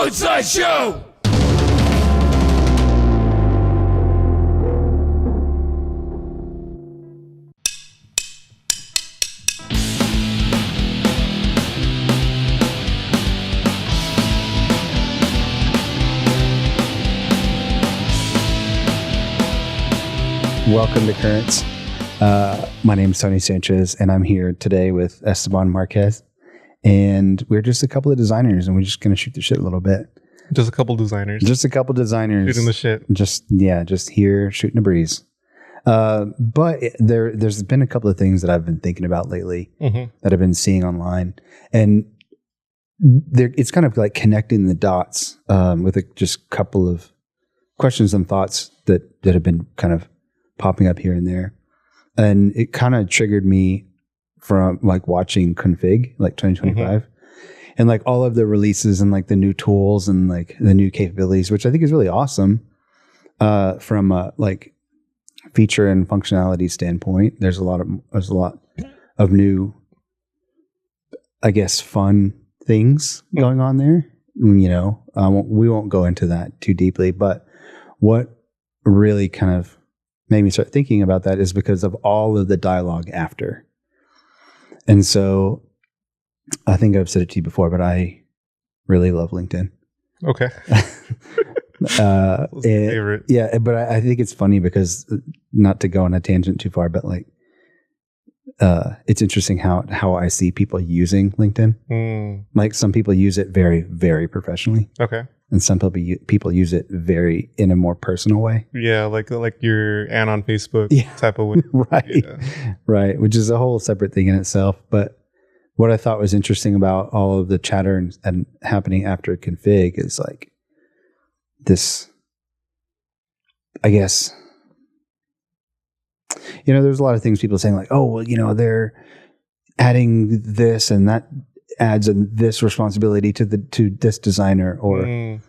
Funsize Show! Welcome to Currents. My name is Tony Sanchez, and I'm here today with Esteban Marquez. And we're just a couple of designers, and we're just going to shoot the shit a little bit. Just a couple designers. Shooting the shit. Just here shooting a breeze. But there's been a couple of things that I've been thinking about lately that I've been seeing online. And it's kind of like connecting the dots with just a couple of questions and thoughts that have been kind of popping up here and there. And it kind of triggered me from like watching Config, like 2025, and like all of the releases and like the new tools and like the new capabilities, which I think is really awesome from a like feature and functionality standpoint. There's a lot of new, I guess, fun things going on there. You know, we won't go into that too deeply, but what really kind of made me start thinking about that is because of all of the dialogue after. And so I think I've said it to you before, but I really love LinkedIn. Okay. Favorite. Yeah, but I think it's funny because, not to go on a tangent too far, but like it's interesting how I see people using LinkedIn. Like some people use it very, very professionally. Okay. And some people use it very in a more personal way. Yeah, like your Ann on Facebook type of way. Right. Yeah. Right. Which is a whole separate thing in itself. But what I thought was interesting about all of the chatter and happening after Config is like this, I guess, you know, there's a lot of things people saying like, oh, well, you know, they're adding this and that adds this responsibility to this designer, or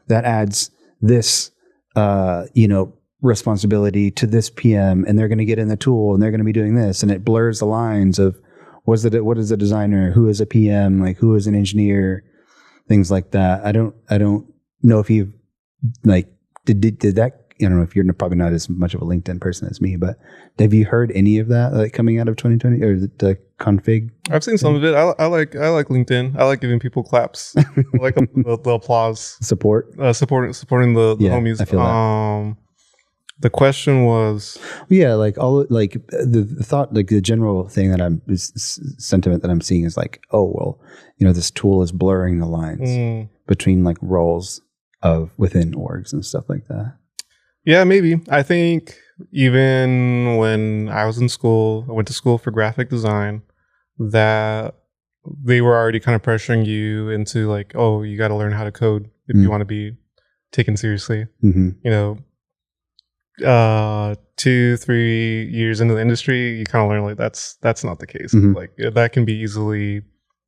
that adds this, responsibility to this PM, and they're going to get in the tool and they're going to be doing this, and it blurs the lines of what is a designer, who is a PM, like who is an engineer, things like that. I don't know if you like did that. I don't know if you're probably not as much of a LinkedIn person as me, but have you heard any of that like coming out of 2020 or the Config? I've seen some of it. I like LinkedIn. I like giving people claps. I like the applause. Supporting the homies. I feel that. The question was, like all like the thought, like the general thing that sentiment that I'm seeing is like, oh well, you know, this tool is blurring the lines between like roles of within orgs and stuff like that. Yeah, maybe. I think even when I was in school, I went to school for graphic design, that they were already kind of pressuring you into like, oh, you got to learn how to code if you want to be taken seriously. You know, 2-3 years into the industry, you kind of learn like that's not the case. Like that can be easily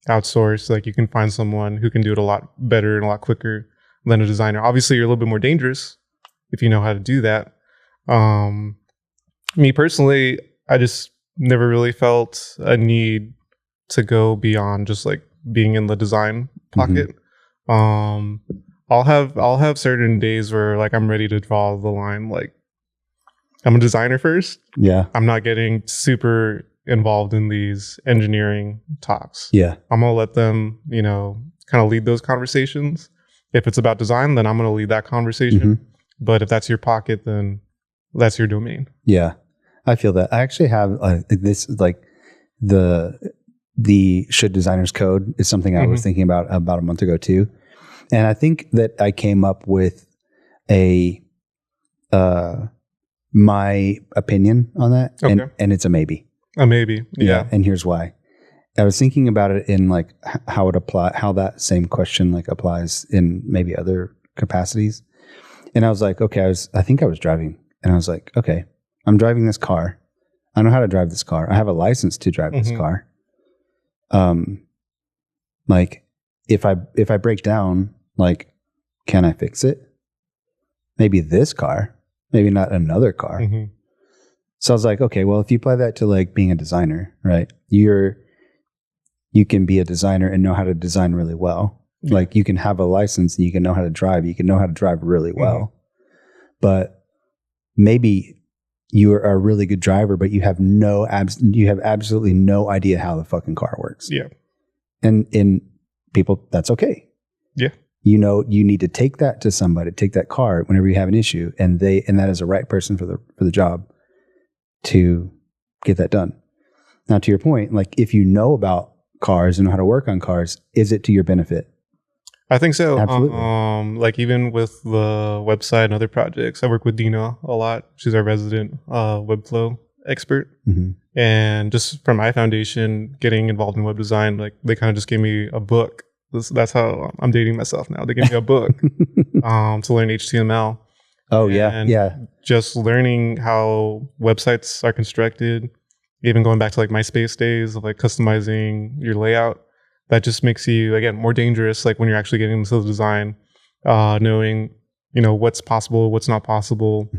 outsourced. Like you can find someone who can do it a lot better and a lot quicker than a designer. Obviously, you're a little bit more dangerous if you know how to do that. Me personally, I just never really felt a need to go beyond just like being in the design pocket. I'll have certain days where like I'm ready to draw the line. Like I'm a designer first. Yeah. I'm not getting super involved in these engineering talks. Yeah. I'm gonna let them, you know, kind of lead those conversations. If it's about design, then I'm gonna lead that conversation. But if that's your pocket, then that's your domain. Yeah, I feel that. I actually have this, like the should designers code is something I was thinking about a month ago too. And I think that I came up with my opinion on that. Okay. And it's a maybe. A maybe. Yeah. And here's why. I was thinking about it in like how that same question like applies in maybe other capacities. And I was like, okay, I think I was driving, and I was like, okay, I'm driving this car. I know how to drive this car. I have a license to drive this car. Like if I break down, like, can I fix it? Maybe this car, maybe not another car. So I was like, okay, well, if you apply that to like being a designer, right? You can be a designer and know how to design really well. Yeah. Like you can have a license and you can know how to drive. You can know how to drive really well, but maybe you are a really good driver, but you have absolutely no idea how the fucking car works. Yeah. And in people, that's okay. Yeah. You need to take that to somebody, take that car whenever you have an issue, and that is the right person for the job to get that done. Now, to your point, like if you know about cars and know how to work on cars, is it to your benefit? I think so. Absolutely. Like even with the website and other projects, I work with Dina a lot. She's our resident Webflow expert. Mm-hmm. And just from my foundation, getting involved in web design, like they kind of just gave me a book. That's how I'm dating myself now. They gave me a book to learn HTML. Oh, and yeah. Just learning how websites are constructed, even going back to like MySpace days of like customizing your layout. That just makes you, again, more dangerous. Like when you're actually getting into the design, knowing, what's possible, what's not possible,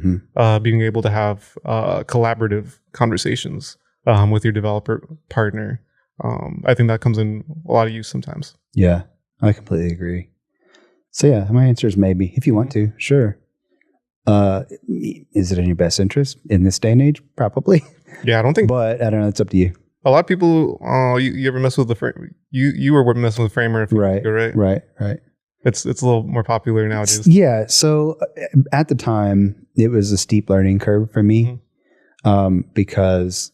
being able to have collaborative conversations with your developer partner. I think that comes in a lot of use sometimes. Yeah, I completely agree. So yeah, my answer is maybe. If you want to, sure. Is it in your best interest in this day and age? Probably. Yeah, I don't think. But I don't know. It's up to you. A lot of people, you ever mess with the frame? You were messing with Framer a few years ago, right? Right. It's a little more popular nowadays. Yeah. So at the time, it was a steep learning curve for me, because,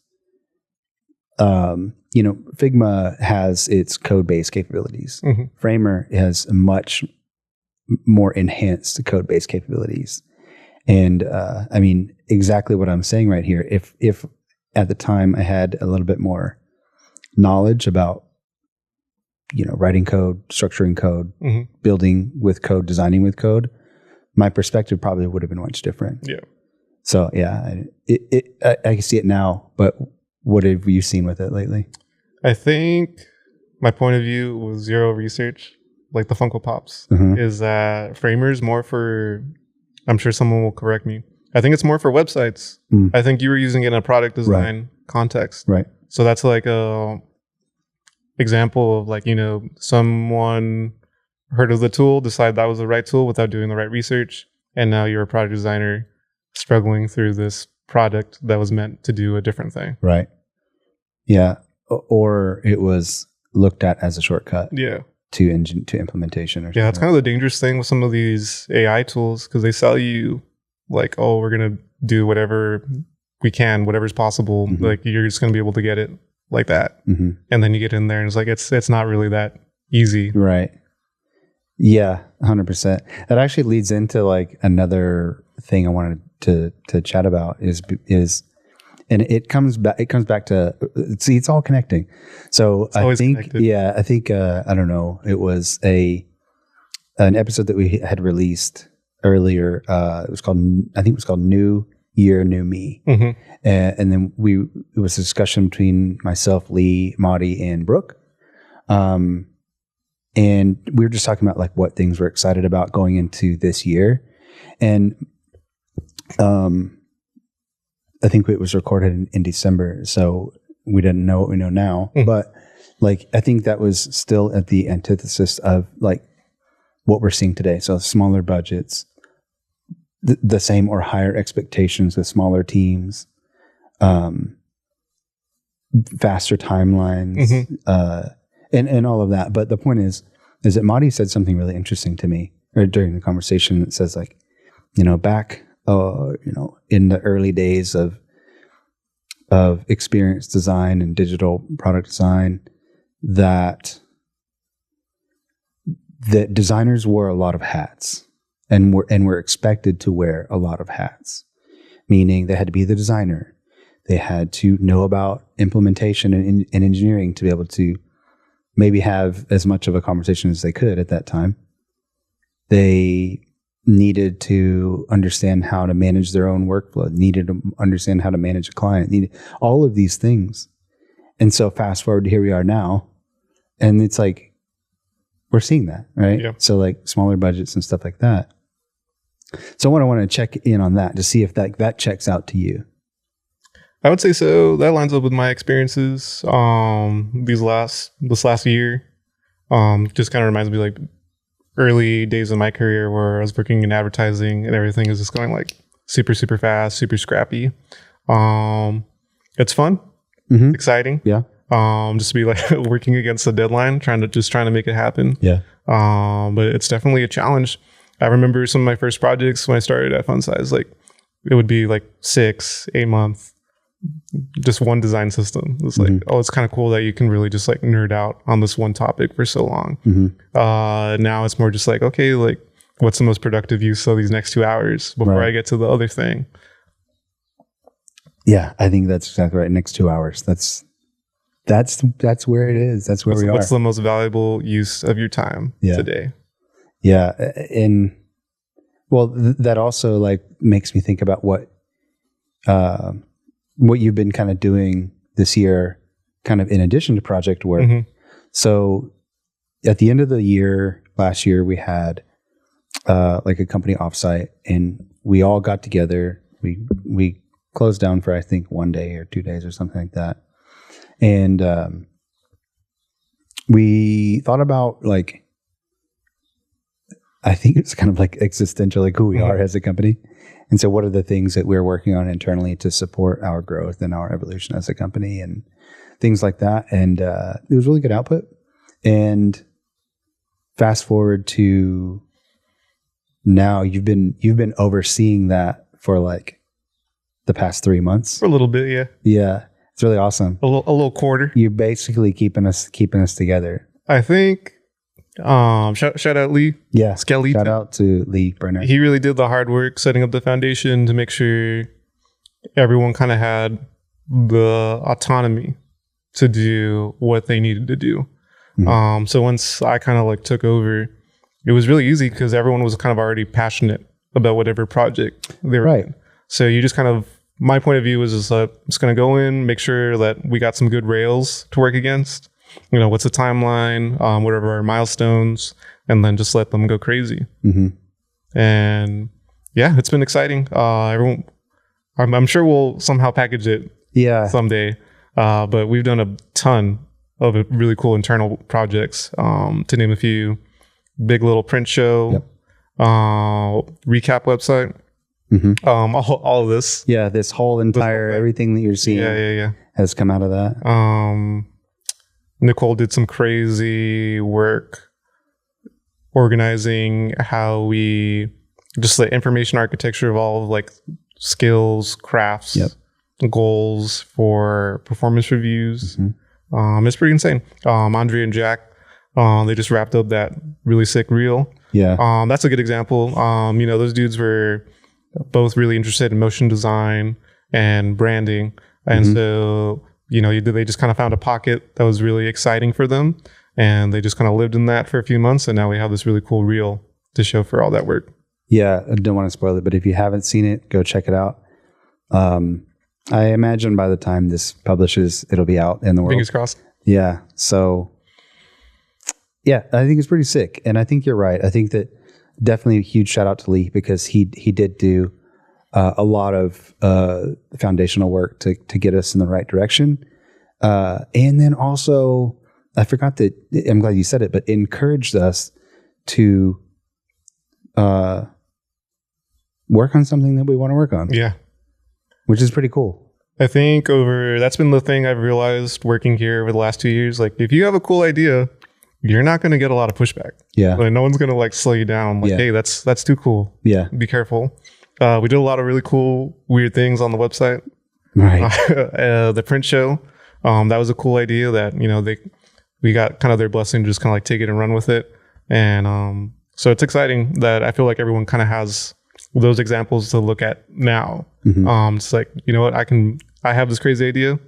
Figma has its code-based capabilities. Framer has much more enhanced code-based capabilities. And I mean, exactly what I'm saying right here. If at the time I had a little bit more knowledge about, writing code, structuring code, building with code, designing with code, my perspective probably would have been much different. Yeah. So yeah, I can see it now, but what have you seen with it lately? I think my point of view was zero research, like the Funko Pops, is that Framer is more for, I'm sure someone will correct me, I think it's more for websites. I think you were using it in a product design context. Right. So that's like a example of like, someone heard of the tool, decided that was the right tool without doing the right research. And now you're a product designer struggling through this product that was meant to do a different thing. Right. Yeah. Or it was looked at as a shortcut. Yeah. To implementation. Or yeah. It's kind of the dangerous thing with some of these AI tools, because they sell you like, oh, we're going to do whatever we can, whatever's possible. Like you're just going to be able to get it like that. And then you get in there and it's like, it's not really that easy. Right. Yeah. 100%. That actually leads into like another thing I wanted to chat about is, and it comes back to, see, it's all connecting. So I think, connected. I don't know. It was an episode that we had released earlier. It was called New Year, New Me. And then it was a discussion between myself, Lee, Marty, and Brooke. And we were just talking about like what things we're excited about going into this year. And, I think it was recorded in December, so we didn't know what we know now. But like, I think that was still at the antithesis of like what we're seeing today. So smaller budgets, the same or higher expectations with smaller teams, faster timelines, and all of that. But the point is that Marty said something really interesting to me during the conversation. That says like, back, in the early days of experience design and digital product design, that designers wore a lot of hats and were expected to wear a lot of hats, meaning they had to be the designer. They had to know about implementation and engineering to be able to maybe have as much of a conversation as they could at that time. They needed to understand how to manage their own workflow, needed to understand how to manage a client, needed all of these things. And so fast forward to here we are now, and it's like, we're seeing that, right? Yeah. So like smaller budgets and stuff like that. So I want to check in on that to see if that checks out to you. I would say so. That lines up with my experiences. This last year, just kind of reminds me like early days of my career where I was working in advertising and everything is just going like super, super fast, super scrappy. It's fun. Mm-hmm. It's exciting. Yeah. Just to be like working against a deadline, trying to make it happen. Yeah. But it's definitely a challenge. I remember some of my first projects when I started at Funsize, like it would be like 6-8 months, just one design system. It's like, oh, it's kind of cool that you can really just like nerd out on this one topic for so long. Now it's more just like, okay, like what's the most productive use of these next 2 hours before I get to the other thing? Yeah, I think that's exactly right. Next 2 hours. That's where it is. That's where we are. What's the most valuable use of your time today? Yeah. And well, that also like makes me think about what you've been kind of doing this year, kind of in addition to project work. So at the end of the year, last year, we had like a company offsite and we all got together. We closed down for, I think, 1 day or 2 days or something like that. And we thought about like, I think it's kind of like existential, like who we are as a company. And so what are the things that we're working on internally to support our growth and our evolution as a company and things like that. And it was really good output. And fast forward to now, you've been overseeing that for like the past 3 months. For a little bit, yeah. Yeah. It's really awesome. A little quarter. You're basically keeping us together. I think shout out Lee. Yeah. Skelly. Shout out to Lee Brenner. He really did the hard work setting up the foundation to make sure everyone kind of had the autonomy to do what they needed to do. So once I kind of like took over, it was really easy because everyone was kind of already passionate about whatever project they were in. So you just kind of, my point of view was just just going to go in, make sure that we got some good rails to work against. You know, what's the timeline, whatever our milestones, and then just let them go crazy. And yeah, it's been exciting. Everyone, I'm sure we'll somehow package it someday. But we've done a ton of really cool internal projects. To name a few, big little print show, recap website. All of this. Yeah, this whole entire everything that you're seeing has come out of that. Nicole did some crazy work organizing how we just the information architecture of all of like skills, crafts, goals for performance reviews. It's pretty insane. Andre and Jack, they just wrapped up that really sick reel. That's a good example. You know, those dudes were both really interested in motion design and branding. And so, you know, they just kind of found a pocket that was really exciting for them. And they just kind of lived in that for a few months. And now we have this really cool reel to show for all that work. Yeah, I don't want to spoil it, but if you haven't seen it, go check it out. I imagine by the time this publishes, it'll be out in the world. Fingers crossed. Yeah. So, yeah, I think it's pretty sick. And I think you're right. I think that definitely a huge shout out to Lee because he did do a lot of foundational work to get us in the right direction. And then also, I forgot that, I'm glad you said it, but encouraged us to work on something that we want to work on. Yeah. Which is pretty cool. I think that's been the thing I've realized working here over the last 2 years. Like, if you have a cool idea, you're not going to get a lot of pushback. Yeah. Like, no one's going to like slow you down. Like, hey, that's too cool. Yeah. Be careful. We did a lot of really cool, weird things on the website. Right. The print show. That was a cool idea that, you know, we got kind of their blessing to just kind of like take it and run with it. And so it's exciting that I feel like everyone kind of has those examples to look at now. It's like, you know what, I have this crazy idea.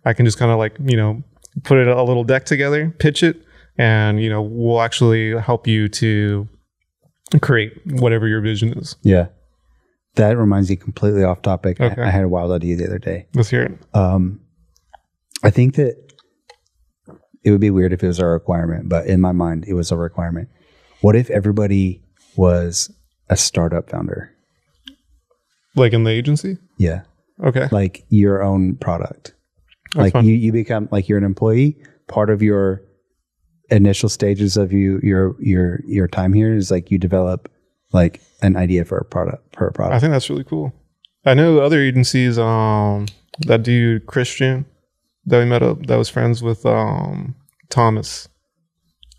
I can just kind of like, you know, put it a little deck together, pitch it, and, you know, we'll actually help you to create whatever your vision is. Yeah. That reminds me, completely off topic. Okay. I had a wild idea the other day. Let's hear it. I think that it would be weird if it was a requirement, but in my mind, it was a requirement. What if everybody was a startup founder? Like in the agency? Yeah. Okay. Like your own product. That's like fun. you become like you're an employee. Part of your initial stages of your time here is like you develop like an idea for a product. I think that's really cool. I know other agencies that dude Christian that we met up that was friends with Thomas.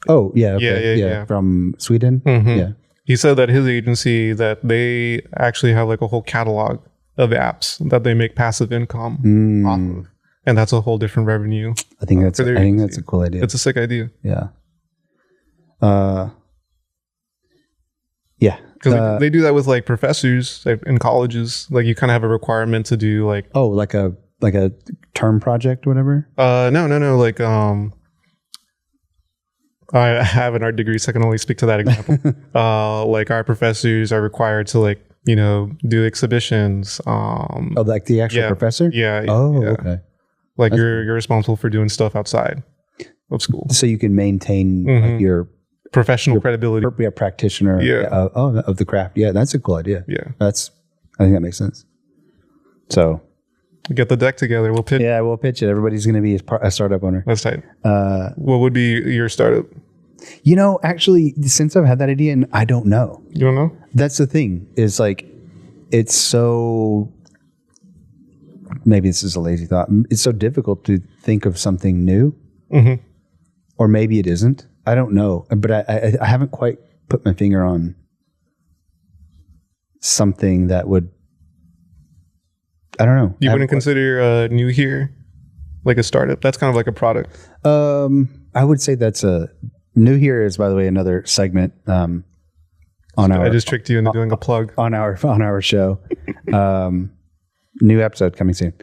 Oh yeah, okay. Yeah, from Sweden. Mm-hmm. Yeah, he said that his agency that they actually have like a whole catalog of apps that they make passive income off of, and that's a whole different revenue. I think that's a cool idea. It's a sick idea. Yeah. Because they do that with like professors in colleges. Like you kind of have a requirement to do like like a term project, whatever. No. Like I have an art degree, so I can only speak to that example. Like our professors are required to like do exhibitions. Like the actual professor. Yeah. Oh, okay. Like you're responsible for doing stuff outside of school, so you can maintain like your professional credibility. Practitioner of the craft. Yeah, that's a cool idea. Yeah. I think that makes sense. So get the deck together. We'll pitch. Yeah, we'll pitch it. Everybody's going to be a startup owner. That's tight. What would be your startup? Actually, since I've had that idea, and I don't know. You don't know? That's the thing is like, it's so, maybe this is a lazy thought. It's so difficult to think of something new. Mm-hmm. Or maybe it isn't. I don't know, but I haven't quite put my finger on something that would. I don't know. You wouldn't consider New Here like a startup? That's kind of like a product. I would say that's a New Here is, by the way, another segment on our. I just tricked you into doing a plug on our show. New episode coming soon.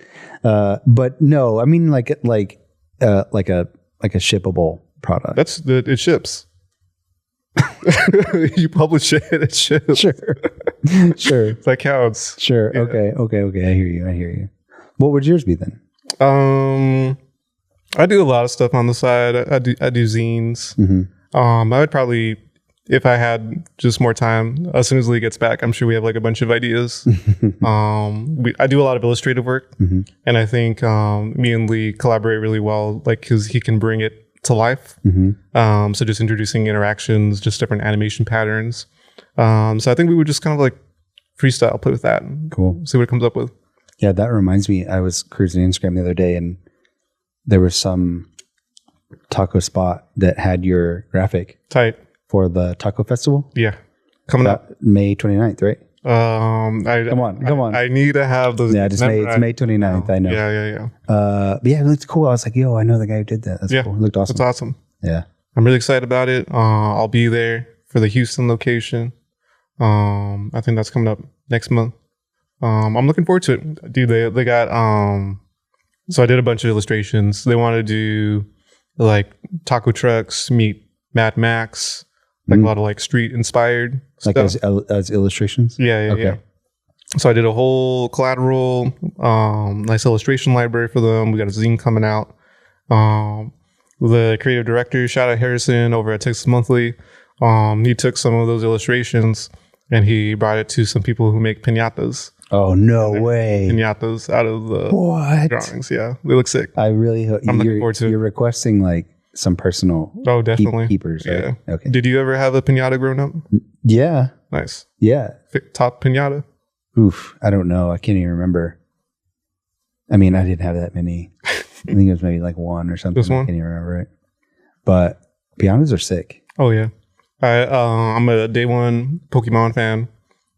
But no, I mean like a shippable product. It ships. You publish it ships. Sure. That counts. Sure. Yeah. Okay. I hear you. What would yours be then? I do a lot of stuff on the side. I do zines. Mm-hmm. I would probably, if I had just more time, as soon as Lee gets back, I'm sure we have like a bunch of ideas. I do a lot of illustrative work, mm-hmm. and I think me and Lee collaborate really well, like because he can bring it to life. Mm-hmm. So just introducing interactions, just different animation patterns. So I think we would just kind of like freestyle, play with that. Cool. See what it comes up with. Yeah, that reminds me. I was cruising Instagram the other day, and there was some taco spot that had your graphic tight for the taco festival. Yeah, coming up May 29th, right? Come on. I need to have those. Yeah, it's May 29th. I know. Yeah. But yeah, it looked cool. I was like, yo, I know the guy who did that. That's cool. It looked awesome. That's awesome. Yeah. I'm really excited about it. I'll be there for the Houston location. I think that's coming up next month. I'm looking forward to it. Dude, they got so I did a bunch of illustrations. They want to do like taco trucks meet Mad Max, like a lot of like street inspired like stuff. as illustrations. Yeah. So I did a whole collateral, nice illustration library for them. We got a zine coming out. The creative director, shout out Harrison over at Texas Monthly. He took some of those illustrations and he brought it to some people who make piñatas. Oh, no way. Piñatas out of the drawings. Yeah, they look sick. I really hope I'm looking forward to it. You're requesting like some personal definitely keepers, right? Yeah. Okay. Did you ever have a piñata growing up? Yeah. Nice. Yeah. Top piñata? Oof. I don't know. I can't even remember. I mean, I didn't have that many. I think it was maybe like one or something. Just one? I can't even remember it. But piñatas are sick. Oh, yeah. I'm a day one Pokemon fan.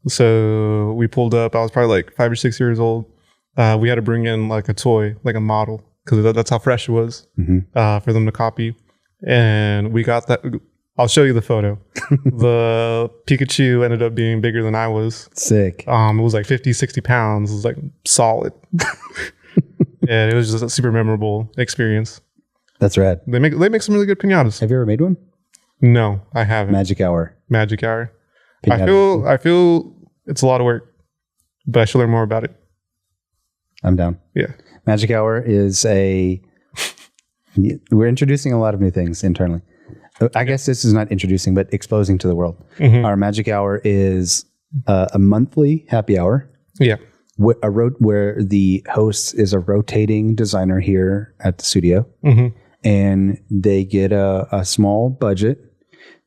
So we pulled up. I was probably like 5 or 6 years old. We had to bring in like a toy, like a model, because that's how fresh it was for them to copy. And we got that. I'll show you the photo. The Pikachu ended up being bigger than I was. Sick. It was like 50, 60 pounds. It was like solid. And it was just a super memorable experience. That's rad. They make some really good piñatas. Have you ever made one? No, I haven't. Magic Hour. Piñata. I feel it's a lot of work, but I should learn more about it. I'm down. Yeah. Magic Hour is we're introducing a lot of new things internally. I guess this is not introducing, but exposing to the world. Mm-hmm. Our Magic Hour is a monthly happy hour. Yeah. Where the host is a rotating designer here at the studio. Mm-hmm. and they get a small budget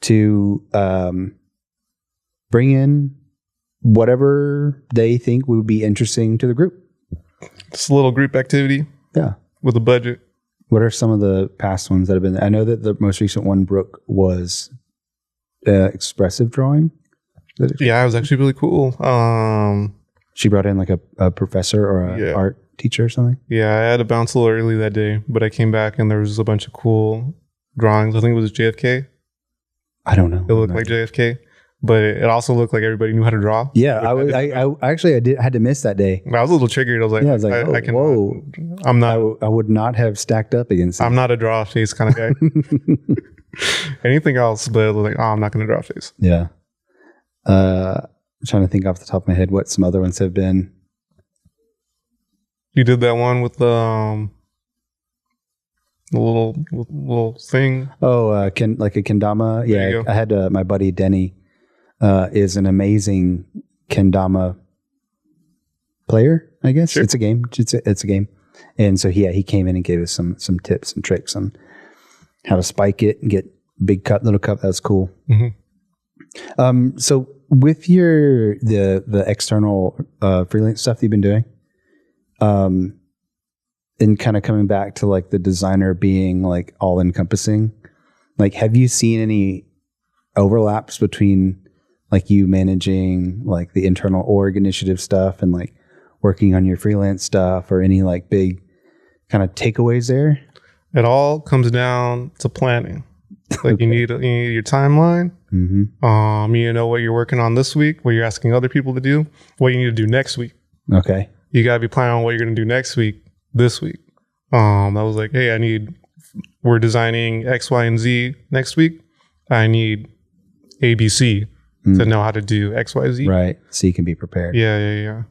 to bring in whatever they think would be interesting to the group. It's a little group activity. Yeah. With a budget. What are some of the past ones that have been? I know that the most recent one, Brooke, was expressive drawing. Yeah, it was actually really cool. She brought in like a professor or a art teacher or something. Yeah, I had to bounce a little early that day, but I came back and there was a bunch of cool drawings. I think it was JFK. I don't know. It looked like JFK, but it also looked like everybody knew how to draw. Yeah, I actually had to miss that day. I was a little triggered. I was like, I can. Whoa! I'm not. I would not have stacked up against. I'm not a draw face kind of guy. Anything else, but like, I'm not going to draw face. Yeah. I'm trying to think off the top of my head what some other ones have been. You did that one with the little thing. Oh, like a kendama. Yeah, I had my buddy Denny is an amazing kendama player. I guess sure. It's a game. It's a game, and so he came in and gave us some tips and tricks on how to spike it and get big cut, little cut. That was cool. Mm-hmm. So with the external freelance stuff that you've been doing, and kind of coming back to like the designer being like all encompassing, like have you seen any overlaps between like you managing like the internal org initiative stuff and like working on your freelance stuff, or any like big kind of takeaways there? It all comes down to planning. Like okay. you need your timeline. Mm-hmm. You know what you're working on this week, what you're asking other people to do, what you need to do next week. Okay. You got to be planning on what you're going to do next week, this week. I was like, hey, we're designing X, Y, and Z next week. I need ABC to know how to do X, Y, Z. Right. So you can be prepared. Yeah.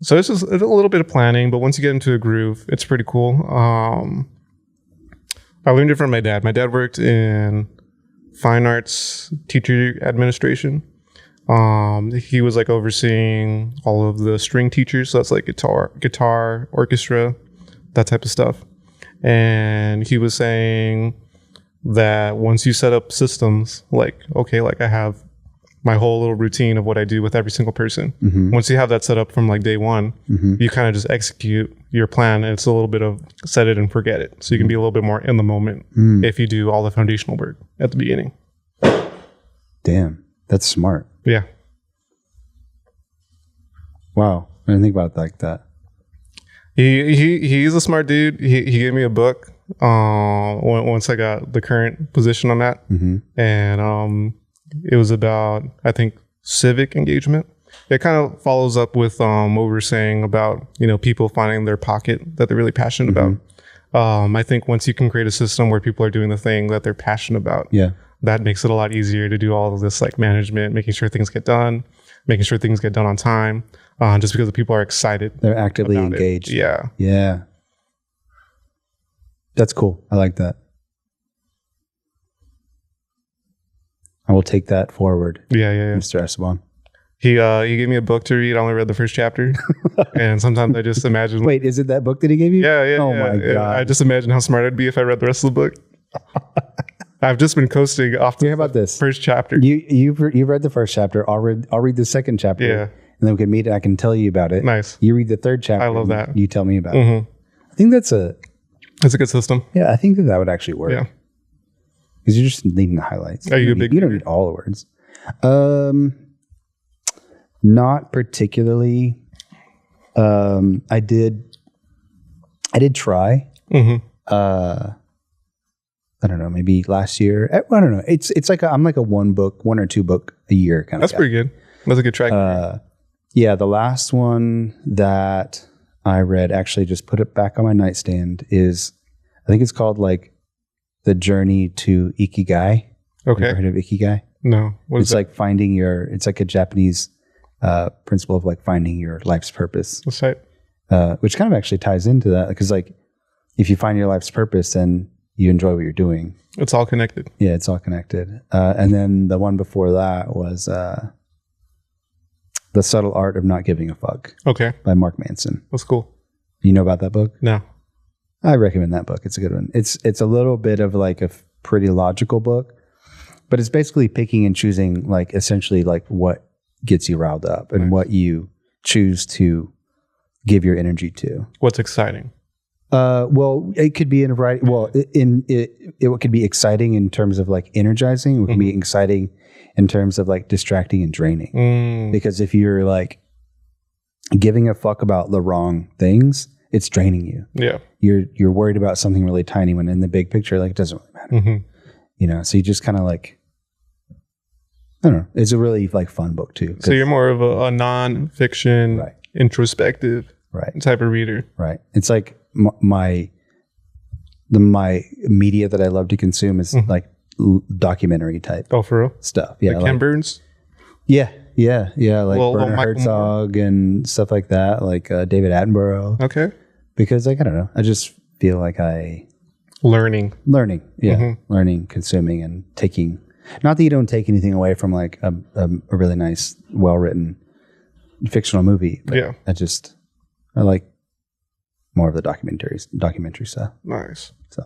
So it's just a little bit of planning, but once you get into a groove, it's pretty cool. I learned it from my dad. My dad worked in fine arts teacher administration. He was like overseeing all of the string teachers. So that's like guitar, orchestra, that type of stuff. And he was saying that once you set up systems, like, okay, like I have my whole little routine of what I do with every single person. Mm-hmm. Once you have that set up from like day one, you kind of just execute your plan. And it's a little bit of set it and forget it. So you can be a little bit more in the moment if you do all the foundational work at the beginning. Damn, that's smart. Yeah. Wow. I didn't think about it like that. He's a smart dude. He gave me a book once I got the current position I'm at. Mm-hmm. And it was about, I think, civic engagement. It kind of follows up with what we were saying about, people finding their pocket that they're really passionate about. I think once you can create a system where people are doing the thing that they're passionate about, that makes it a lot easier to do all of this like management, making sure things get done on time, just because the people are excited. They're actively engaged. Yeah. That's cool. I like that. I will take that forward. Yeah. Mr. Esteban. He gave me a book to read. I only read the first chapter. And sometimes I just imagine... Wait, is it that book that he gave you? Yeah. Oh my God. I just imagine how smart I'd be if I read the rest of the book. I've just been coasting off the first chapter. You read the first chapter. I'll read the second chapter. Yeah. And then we can meet and I can tell you about it. Nice. You read the third chapter. I love that. You tell me about it. I think that's a good system. Yeah, I think that would actually work. Yeah. Because you're just needing the highlights. Are you you don't need all the words. Not particularly. I did try. I don't know, maybe last year. I don't know. It's like I'm like a one or two book a year kind of That's guy. pretty good. That's a good track. Yeah, the last one that I read, actually just put it back on my nightstand, is I think it's called like The Journey to Ikigai. Okay. Have you heard of Ikigai? No. It's like it's like a Japanese principle of like finding your life's purpose. What's that? Which kind of actually ties into that, because like if you find your life's purpose, then you enjoy what you're doing. It's all connected. Yeah, it's all connected. And then the one before that was The Subtle Art of Not Giving a Fuck. Okay. By Mark Manson. That's cool. You know about that book? No. I recommend that book. It's a good one. It's a little bit of like a pretty logical book, but it's basically picking and choosing like essentially like what gets you riled up and what you choose to give your energy to. What's exciting? Well, it could be in a variety. Well, it could be exciting in terms of like energizing. It can be exciting in terms of like distracting and draining. Because if you're like giving a fuck about the wrong things, it's draining you. Yeah, you're worried about something really tiny when in the big picture, like it doesn't really matter. You know, so you just kind of like, I don't know. It's a really like fun book too. So you're more of a non-fiction, introspective type of reader. Right. It's like my media that I love to consume is like documentary type. Oh, for real? Stuff. Yeah. Like Ken Burns? Yeah. Like Werner Herzog and stuff like that. Like David Attenborough. Okay. Because like, I don't know. I just feel like Learning. Yeah. Learning, consuming, and taking. Not that you don't take anything away from like a really nice, well-written fictional movie. But I like more of the documentary stuff. Nice. So,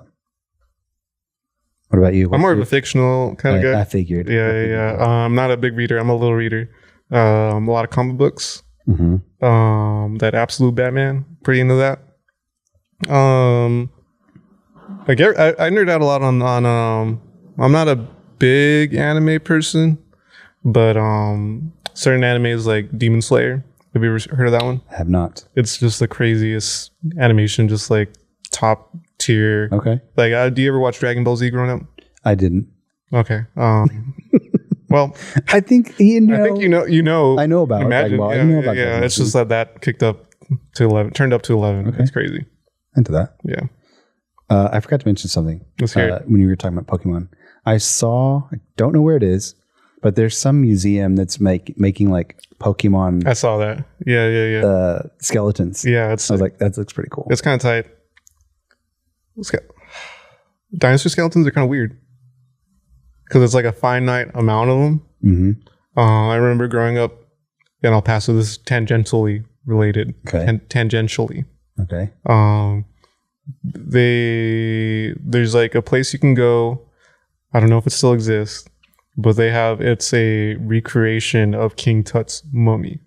what about you? I'm more of a fictional kind of guy. I figured. Yeah. I'm not a big reader. I'm a little reader. A lot of comic books. That Absolute Batman. Pretty into that. I nerd out a lot on. I'm not a big anime person, but certain animes like Demon Slayer. Have you ever heard of that one? I have not. It's just the craziest animation, just like top tier. Okay. Like, do you ever watch Dragon Ball Z growing up? I didn't. Okay. Well, I think you know. I know about Dragon Ball. Yeah, I know about Dragon Ball. It's just that kicked up to 11, turned up to 11. Okay. It's crazy. Into that. Yeah. I forgot to mention something. Let's hear it. When you were talking about Pokemon. I don't know where it is, but there's some museum that's making like Pokemon. I saw that. Yeah. Skeletons. Yeah. I was like, that looks pretty cool. It's kind of tight. Dinosaur skeletons are kind of weird because it's like a finite amount of them. I remember growing up in El Paso. This is tangentially related. Okay. Tangentially. Okay. There's like a place you can go. I don't know if it still exists, but it's a recreation of King Tut's mummy.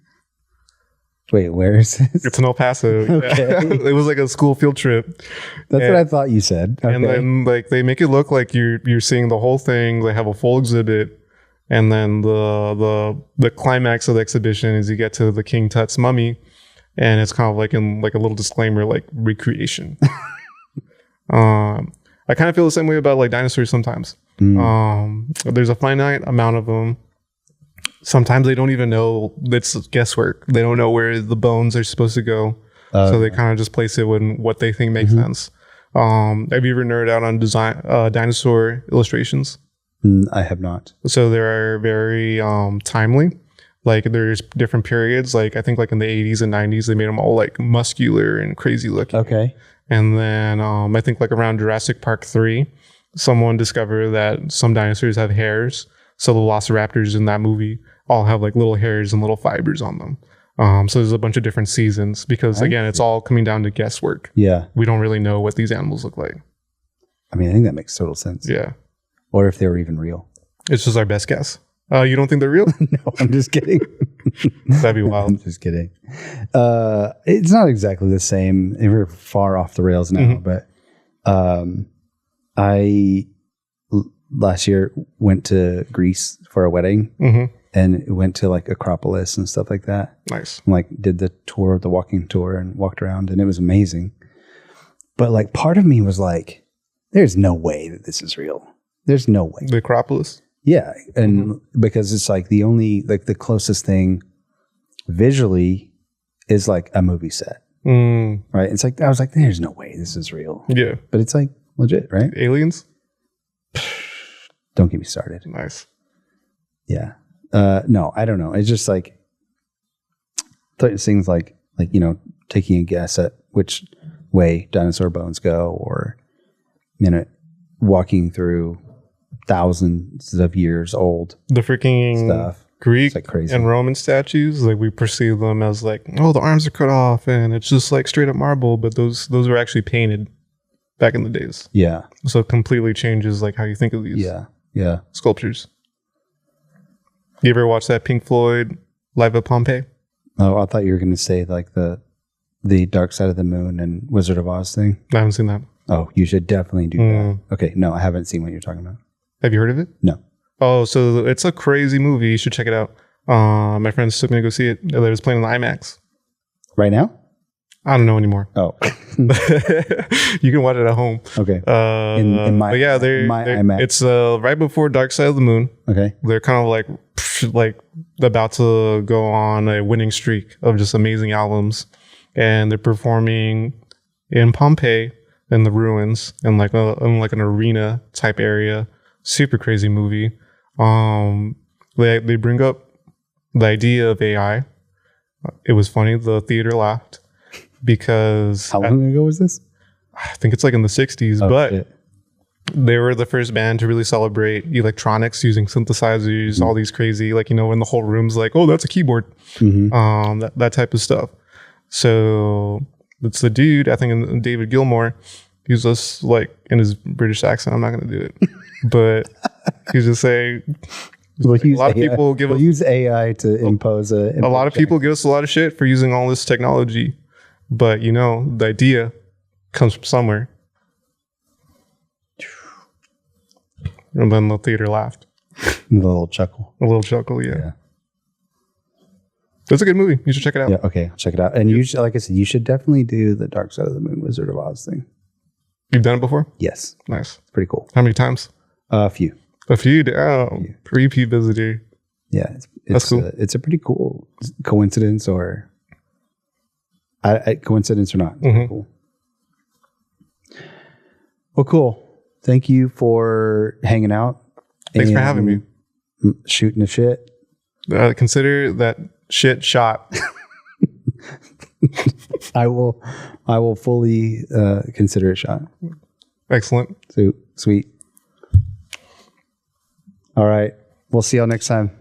Wait, where is this? It's in El Paso. Okay. It was like a school field trip. That's what I thought you said. Okay. And then like they make it look like you're seeing the whole thing. They have a full exhibit. And then the climax of the exhibition is you get to the King Tut's mummy, and it's kind of like in like a little disclaimer, like recreation. I kind of feel the same way about like dinosaurs sometimes. There's a finite amount of them. Sometimes they don't even know. It's guesswork. They don't know where the bones are supposed to go. So they kind of just place it when what they think makes sense. Have you ever nerded out on dinosaur illustrations? I have not. So they're very timely. Like there's different periods. Like I think like in the 80s and 90s, they made them all like muscular and crazy looking. Okay. And then I think like around Jurassic Park 3, someone discovered that some dinosaurs have hairs. So the Velociraptors in that movie all have like little hairs and little fibers on them. So there's a bunch of different seasons because again, it's all coming down to guesswork. Yeah. We don't really know what these animals look like. I mean, I think that makes total sense. Yeah. Or if they were even real. It's just our best guess. You don't think they're real? No, I'm just kidding. That'd be wild. I'm just kidding. It's not exactly the same. We're far off the rails now, but I last year went to Greece for a wedding and went to like Acropolis and stuff like that. Nice. And, like did the walking tour and walked around, and it was amazing. But like part of me was like, there's no way that this is real. There's no way. The Acropolis? Yeah. And because it's like the only, like the closest thing visually is like a movie set. Right. It's like, I was like, there's no way this is real. Yeah. But it's like legit, right? Aliens? Don't get me started. Nice. Yeah. No, I don't know. It's just like things like, you know, taking a guess at which way dinosaur bones go, or, you know, walking through thousands of years old the freaking stuff. Greek like crazy. And Roman statues, like we perceive them as like, oh, the arms are cut off and it's just like straight up marble, but those were actually painted. back in the days. Yeah. So it completely changes like how you think of these sculptures. You ever watch that Pink Floyd Live at Pompeii? Oh, I thought you were going to say like the Dark Side of the Moon and Wizard of Oz thing. I haven't seen that. Oh, you should definitely do that. Okay, no, I haven't seen what you're talking about. Have you heard of it? No. Oh, so it's a crazy movie. You should check it out. My friends took me to go see it. It was playing on the IMAX. Right now? I don't know anymore. Oh. You can watch it at home. Okay. In my IMAX. It's right before Dark Side of the Moon. Okay. They're kind of like about to go on a winning streak of just amazing albums. And they're performing in Pompeii in the ruins in like an arena type area. Super crazy movie. They bring up the idea of AI. It was funny. The theater laughed because how long ago was this? I think it's like in the 60s, but shit. They were the first band to really celebrate electronics using synthesizers, all these crazy, like, you know, when the whole room's like, oh, that's a keyboard, that type of stuff. So it's the dude, I think David Gilmour, he's just like in his British accent. I'm not going to do it, but he's just saying, We'll use a lot of AI. people give we'll use AI to impose a lot of people give us a lot of shit for using all this technology, but you know, the idea comes from somewhere. And then the theater laughed. A little chuckle. Yeah. It's a good movie. You should check it out. Yeah, okay, I'll check it out. And you should, like I said, you should definitely do the Dark Side of the Moon Wizard of Oz thing. You've done it before? Yes. Nice. It's pretty cool. How many times? A few. A few? Oh, repeat visitor. Yeah, that's cool. It's a pretty cool coincidence, or coincidence or not. It's cool. Well, cool. Thank you for hanging out. Thanks for having me. Shooting the shit. Consider that shit shot. I will fully consider it shot. Excellent. So sweet. All right. We'll see y'all next time.